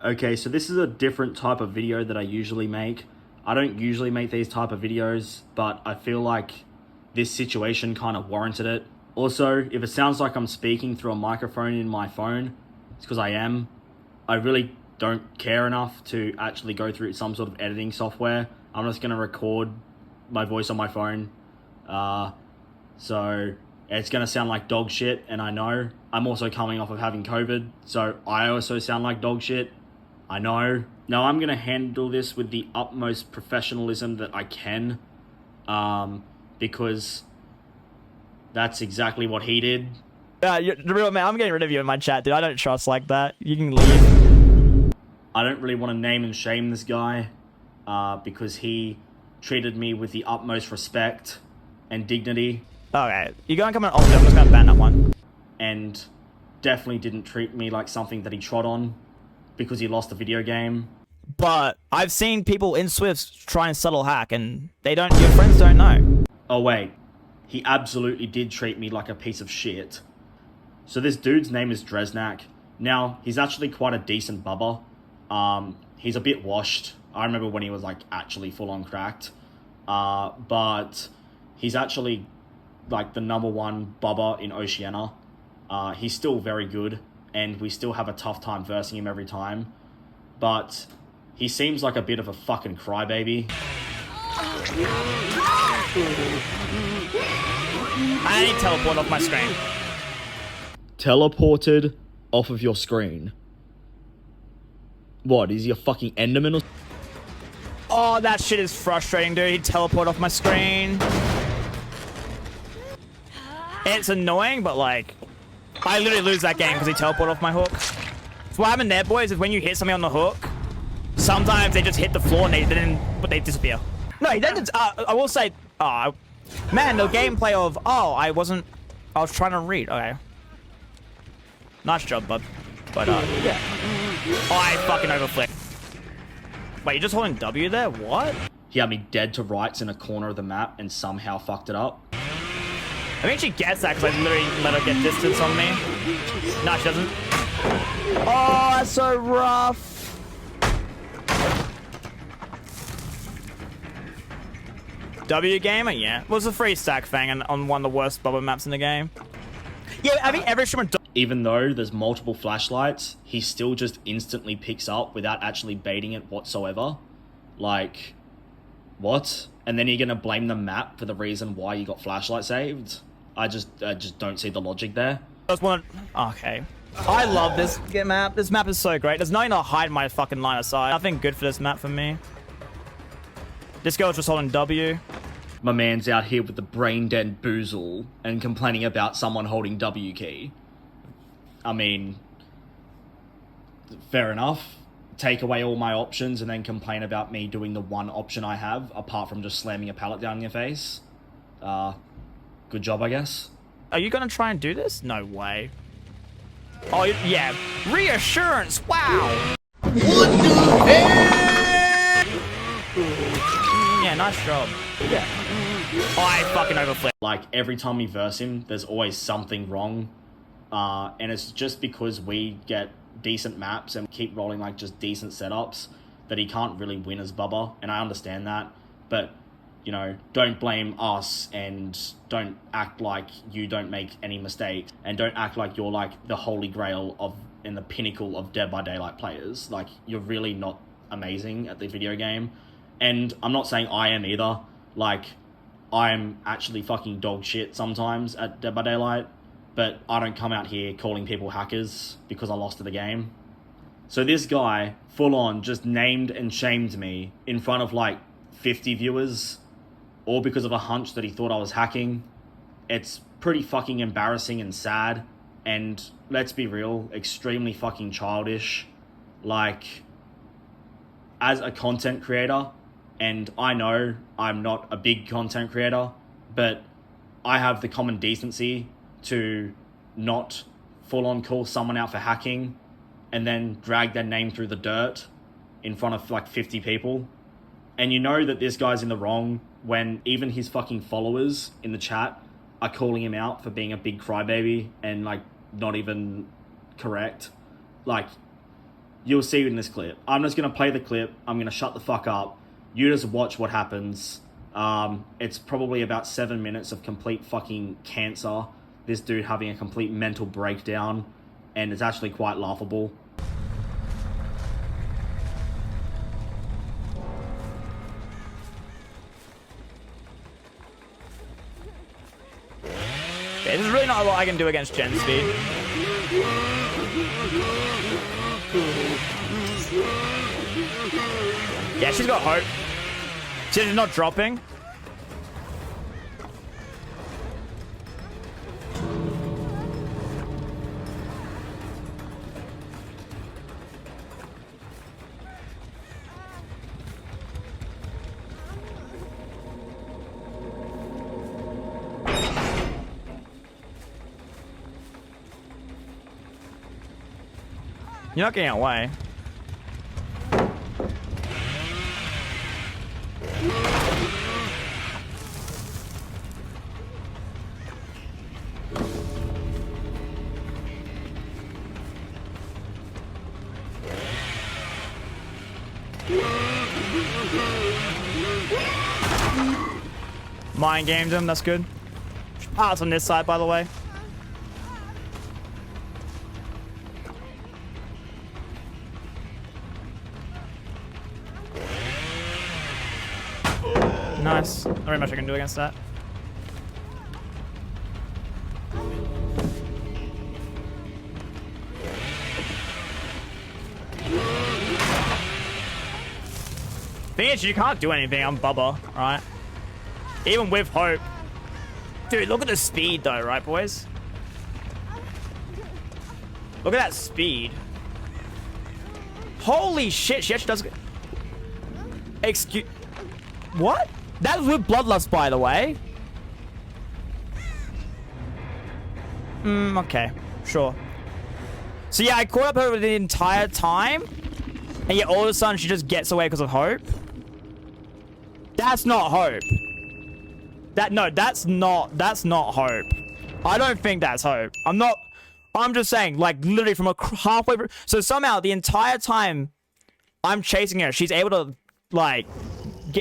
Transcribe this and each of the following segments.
Okay, so this is a different type of video that I usually make. I don't usually make these type of videos, but I feel like this situation kind of warranted it. Also, if it sounds like I'm speaking through a microphone in my phone, it's because I am. I really don't care enough to actually go through some sort of editing software. I'm just going to record my voice on my phone. So it's going to sound like dog shit, and I know. I'm also coming off of having COVID, so I also sound like dog shit. I know. Now I'm going to handle this with the utmost professionalism that I can, because that's exactly what he did. You're the real man. I'm getting rid of you in my chat, dude. I don't trust like that. You can leave. I don't really want to name and shame this guy, because he treated me with the utmost respect and dignity. Okay, you're gonna come in off. I'm just gonna ban that one. And definitely didn't treat me like something that he trod on because he lost a video game. But I've seen people in Swift try and subtle hack, and they don't. Your friends don't know. Oh wait, he absolutely did treat me like a piece of shit. So this dude's name is Dresnak. Now, he's actually quite a decent bubba. He's a bit washed. I remember when he was like actually full on cracked. But he's actually like the #1 bubba in Oceania. He's still very good, and we still have a tough time versing him every time. But he seems like a bit of a fucking crybaby. I need teleport off my screen. Teleported off of your screen. What, is he a fucking Enderman or... Oh, that shit is frustrating, dude. He teleport off my screen. It's annoying, but like, I literally lose that game because he teleported off my hook. So what happened there, boys, is when you hit something on the hook, sometimes they just hit the floor and they disappear. No, he didn't. I will say, man, the gameplay of, I was trying to read. Okay. Nice job, bud. But, yeah. Oh, I fucking overflicked. Wait, you're just holding W there? What? He had me dead to rights in a corner of the map and somehow fucked it up. I think she gets that because I literally let her get distance on me. No, she doesn't. Oh, that's so rough. W gamer, yeah. Was a free stack thing and on one of the worst bubble maps in the game. Yeah, I think every streamer. Even though there's multiple flashlights, he still just instantly picks up without actually baiting it whatsoever. Like, what? And then you're gonna blame the map for the reason why you got flashlight saved? I just don't see the logic there. Okay. I love this map. This map is so great. There's nothing to hide my fucking line of sight. Nothing good for this map for me. This girl's just holding W. My man's out here with the brain dead boozle and complaining about someone holding W key. I mean, fair enough. Take away all my options and then complain about me doing the one option I have, apart from just slamming a pallet down in your face. Good job, I guess. Are you gonna try and do this? No way. Oh, yeah. Reassurance, wow! What the heck? Yeah, nice job. Yeah. Oh, I fucking overflipped. Like, every time we verse him, there's always something wrong. And it's just because we get decent maps and keep rolling like just decent setups that he can't really win as Bubba, and I understand that, but you know, don't blame us and don't act like you don't make any mistakes and don't act like you're like the holy grail of and the pinnacle of Dead by Daylight players. Like, you're really not amazing at the video game, and I'm not saying I am either. Like, I'm actually fucking dog shit sometimes at Dead by Daylight, but I don't come out here calling people hackers because I lost to the game. So this guy, full on, just named and shamed me in front of like 50 viewers, all because of a hunch that he thought I was hacking. It's pretty fucking embarrassing and sad, and let's be real, extremely fucking childish. Like, as a content creator, and I know I'm not a big content creator, but I have the common decency to not full on call someone out for hacking and then drag their name through the dirt in front of like 50 people. And you know that this guy's in the wrong when even his fucking followers in the chat are calling him out for being a big crybaby and like not even correct. Like, You'll see in this clip. I'm just going to play the clip. I'm going to shut the fuck up. You just watch what happens. It's probably about 7 minutes of complete fucking cancer. This dude having a complete mental breakdown. And it's actually quite laughable. Okay, there's really not a lot I can do against Gen speed. Yeah, she's got hope. She's not dropping. You're not getting away. Mind gamed him, that's good. Parts on this side, by the way. Nice. Not very much I can do against that. Thing is, you can't do anything. I'm Bubba, right? Even with hope. Dude, look at the speed though, right, boys? Look at that speed. Holy shit, she actually does... Excuse... What? That was with Bloodlust, by the way. Okay. Sure. So yeah, I caught up her the entire time. And yet all of a sudden she just gets away because of hope. That's not hope. That's not hope. I don't think that's hope. I'm just saying, like, literally from a halfway... So somehow, the entire time I'm chasing her, she's able to, like...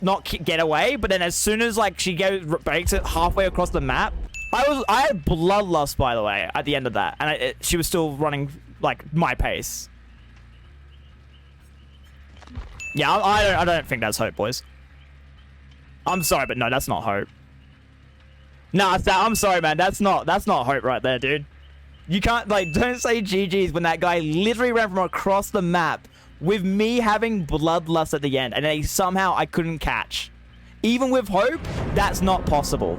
not get away, but then as soon as like she breaks it halfway across the map, I had bloodlust, by the way, at the end of that, and she was still running like my pace. Yeah, I don't think that's hope, boys. I'm sorry, but no, that's not hope. Nah, I'm sorry, man. That's not hope right there, dude. You can't, like, don't say GG's when that guy literally ran from across the map with me having bloodlust at the end, and then somehow I couldn't catch. Even with hope, that's not possible.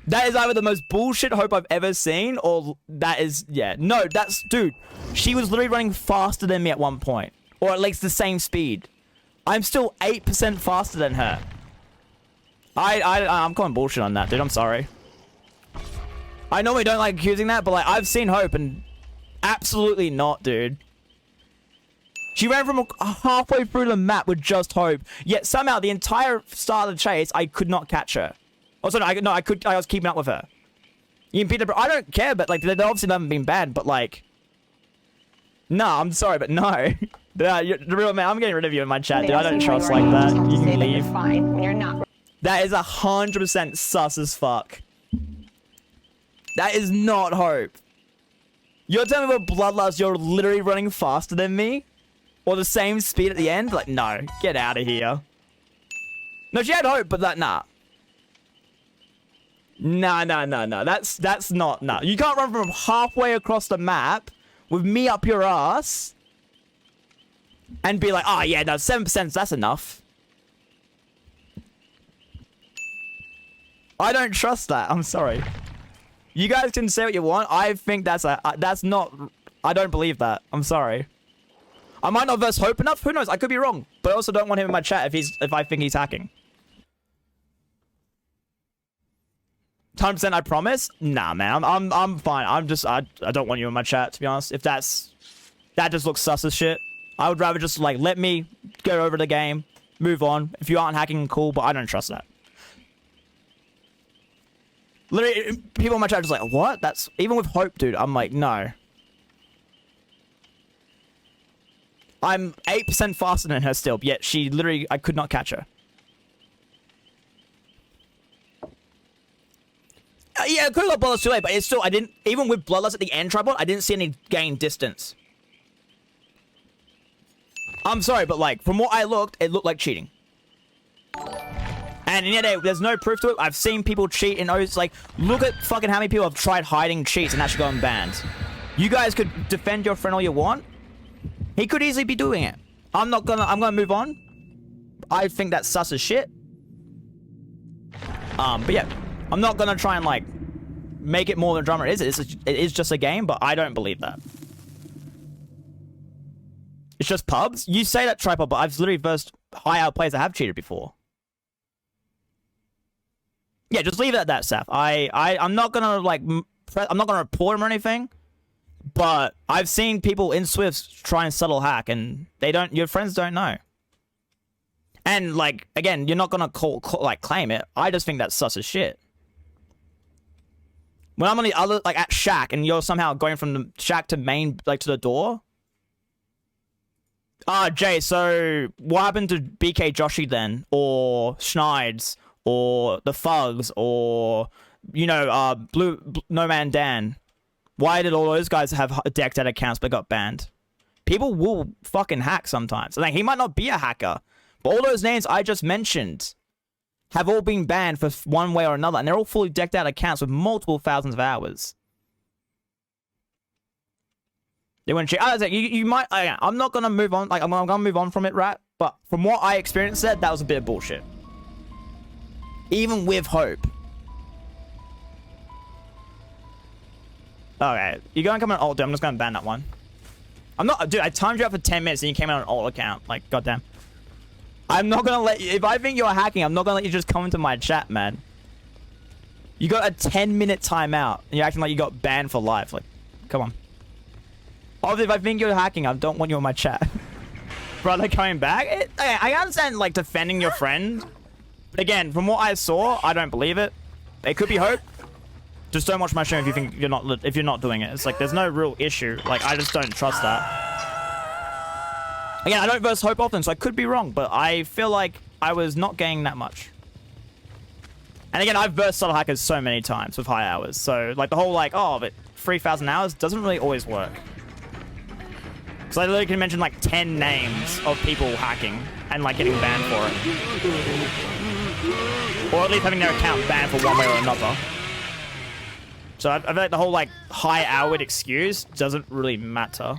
That is either the most bullshit hope I've ever seen, or that is, yeah. No, that's, dude, she was literally running faster than me at one point. Or at least the same speed. I'm still 8% faster than her. I'm calling bullshit on that, dude. I'm sorry. I normally don't like accusing that, but like I've seen hope and absolutely not, dude. She ran from halfway through the map with just hope, yet somehow the entire start of the chase I could not catch her. Also, no, I was keeping up with her. You can beat her, I don't care, but like they obviously haven't been bad, but like, no, I'm sorry, but no. The real man, I'm getting rid of you in my chat, dude. I don't trust like that. You can leave. Fine when you're not. That is 100% sus as fuck. That is not hope. You're telling me with bloodlust you're literally running faster than me? Or the same speed at the end? Like, no. Get out of here. No, she had hope, but that, nah. Nah. That's not, nah. You can't run from halfway across the map with me up your ass and be like, oh yeah, no, 7%, that's enough. I don't trust that. I'm sorry. You guys can say what you want. I think that's not... I don't believe that. I'm sorry. I might not verse hope enough. Who knows? I could be wrong. But I also don't want him in my chat if I think he's hacking. 10%, I promise? Nah, man. I'm fine. I don't want you in my chat, to be honest. If that just looks sus as shit. I would rather just, like, let me go over the game. Move on. If you aren't hacking, cool. But I don't trust that. Literally, people in my chat are just like, what? That's even with Hope, dude. I'm like, no. I'm 8% faster than her still, yet she literally, I could not catch her. Yeah, I could have got Bloodlust too late, but it's still, I didn't, even with Bloodlust at the end tripod, I didn't see any gain distance. I'm sorry, but like, from what I looked, it looked like cheating. And yeah, there's no proof to it. I've seen people cheat in O's. Like, look at fucking how many people have tried hiding cheats and actually gotten banned. You guys could defend your friend all you want. He could easily be doing it. I'm gonna move on. I think that's sus as shit. But yeah, I'm not gonna try and like make it more than drama it is. It is just a game, but I don't believe that. It's just pubs. You say that, Tripod, but I've literally versed high-out players that have cheated before. Yeah, just leave it at that, Saf. I'm not gonna like, I'm not gonna report him or anything. But I've seen people in Swift try and subtle hack, and your friends don't know. And like, again, you're not gonna claim it. I just think that's sus as shit. When I'm on the other, like at Shack, and you're somehow going from the Shack to main, like to the door. Jay, so what happened to BK Joshi then? Or Schneids? Or the Fugs? Or, you know, No Man Dan? Why did all those guys have decked out accounts but got banned? People will fucking hack sometimes. Like, he might not be a hacker, but all those names I just mentioned have all been banned for one way or another, and they're all fully decked out accounts with multiple thousands of hours. They wouldn't cheat. You might. I'm not gonna move on. Like, I'm gonna move on from it, right? But from what I experienced, that was a bit of bullshit. Even with Hope. Okay, you're gonna come on alt, dude. I'm just gonna ban that one. I'm not, dude. I timed you out for 10 minutes and you came out on an alt account. Like, goddamn. I'm not gonna let you. If I think you're hacking, I'm not gonna let you just come into my chat, man. You got a 10-minute timeout and you're acting like you got banned for life. Like, come on. Obviously, if I think you're hacking, I don't want you in my chat. Brother, coming back. I understand like defending your friend, but again, from what I saw, I don't believe it. It could be Hope. Just don't watch my stream if you think you're not doing it. It's like there's no real issue. Like, I just don't trust that. Again, I don't verse Hope often, so I could be wrong, but I feel like I was not getting that much. And again, I've versed subtle hackers so many times with high hours, so like the whole like, oh, but 3,000 hours doesn't really always work. So I literally can mention like 10 names of people hacking and like getting banned for it, or at least having their account banned for one way or another. So I feel like the whole like high-houred excuse doesn't really matter.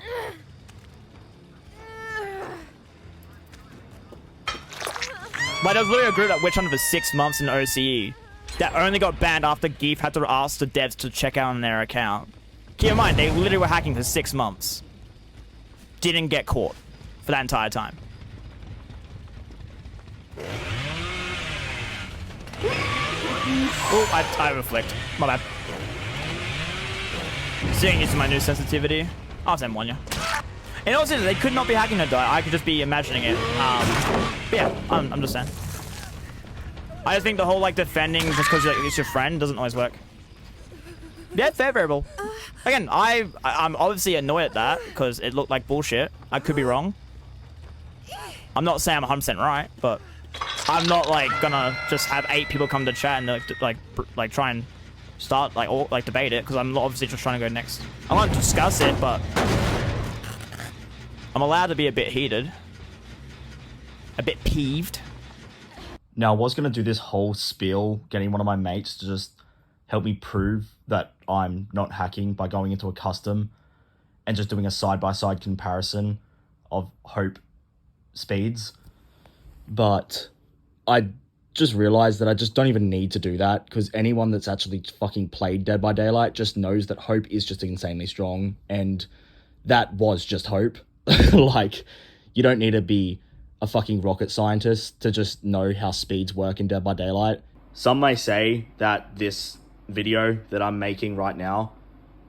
Like, there was literally a group that witch hunted for 6 months in OCE that only got banned after Geef had to ask the devs to check out on their account. Keep in mind, they literally were hacking for 6 months. Didn't get caught for that entire time. Oh, I reflect. My bad. Seeing using my new sensitivity. I'll send one, yeah. And also, they could not be hacking her die. I could just be imagining it. But yeah, I'm just saying. I just think the whole like defending just because like, it's your friend doesn't always work. Yeah, fair variable. Again, I'm obviously annoyed at that because it looked like bullshit. I could be wrong. I'm not saying I'm 100% right, but I'm not like gonna just have 8 people come to chat and like try and start like or like debate it because I'm obviously just trying to go next. I want to discuss it, but I'm allowed to be a bit heated, a bit peeved. Now, I was going to do this whole spiel, getting one of my mates to just help me prove that I'm not hacking by going into a custom and just doing a side-by-side comparison of Hope speeds. But I just realized that I just don't even need to do that because anyone that's actually fucking played Dead by Daylight just knows that Hope is just insanely strong, and that was just Hope. Like, you don't need to be a fucking rocket scientist to just know how speeds work in Dead by Daylight. Some may say that this video that I'm making right now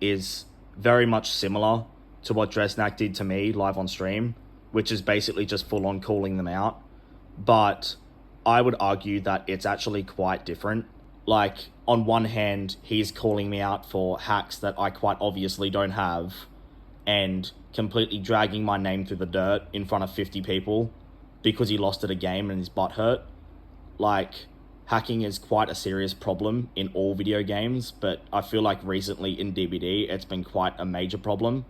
is very much similar to what Dresnak did to me live on stream, which is basically just full on calling them out. But I would argue that it's actually quite different. Like, on one hand, he's calling me out for hacks that I quite obviously don't have, and completely dragging my name through the dirt in front of 50 people because he lost at a game and his butt hurt. Like, hacking is quite a serious problem in all video games, but I feel like recently in DBD it's been quite a major problem,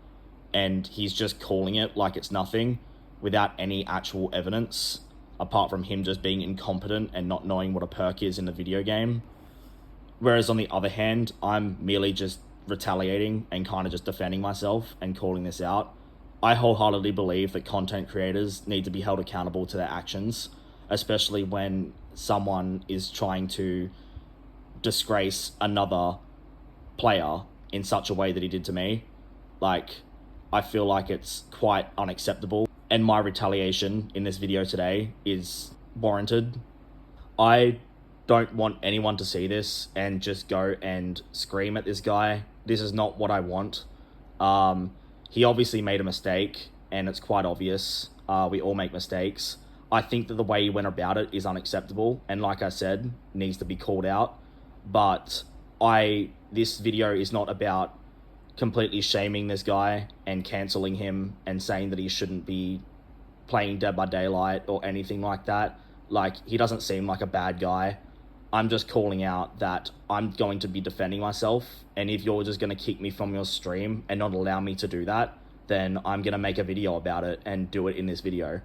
and he's just calling it like it's nothing without any actual evidence apart from him just being incompetent and not knowing what a perk is in a video game. Whereas on the other hand, I'm merely just retaliating and kind of just defending myself and calling this out. I wholeheartedly believe that content creators need to be held accountable to their actions, especially when someone is trying to disgrace another player in such a way that he did to me. Like, I feel like it's quite unacceptable, and my retaliation in this video today is warranted. I don't want anyone to see this and just go and scream at this guy. This is not what I want. He obviously made a mistake, and it's quite obvious. We all make mistakes. I think that the way he went about it is unacceptable, and like I said, needs to be called out. But this video is not about completely shaming this guy and cancelling him and saying that he shouldn't be playing Dead by Daylight or anything like that. Like, he doesn't seem like a bad guy. I'm just calling out that I'm going to be defending myself, and if you're just going to kick me from your stream and not allow me to do that, then I'm going to make a video about it and do it in this video.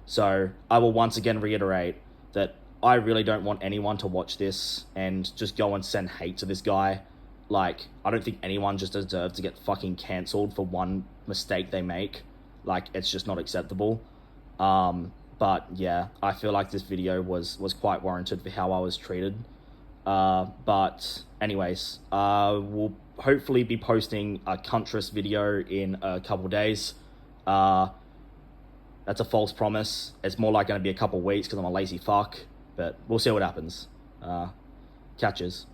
So I will once again reiterate that I really don't want anyone to watch this and just go and send hate to this guy. Like, I don't think anyone just deserves to get fucking cancelled for one mistake they make. Like, it's just not acceptable. But yeah, I feel like this video was quite warranted for how I was treated. But anyways, we'll hopefully be posting a Contras video in a couple days. That's a false promise. It's more like going to be a couple weeks because I'm a lazy fuck. But we'll see what happens. Catches.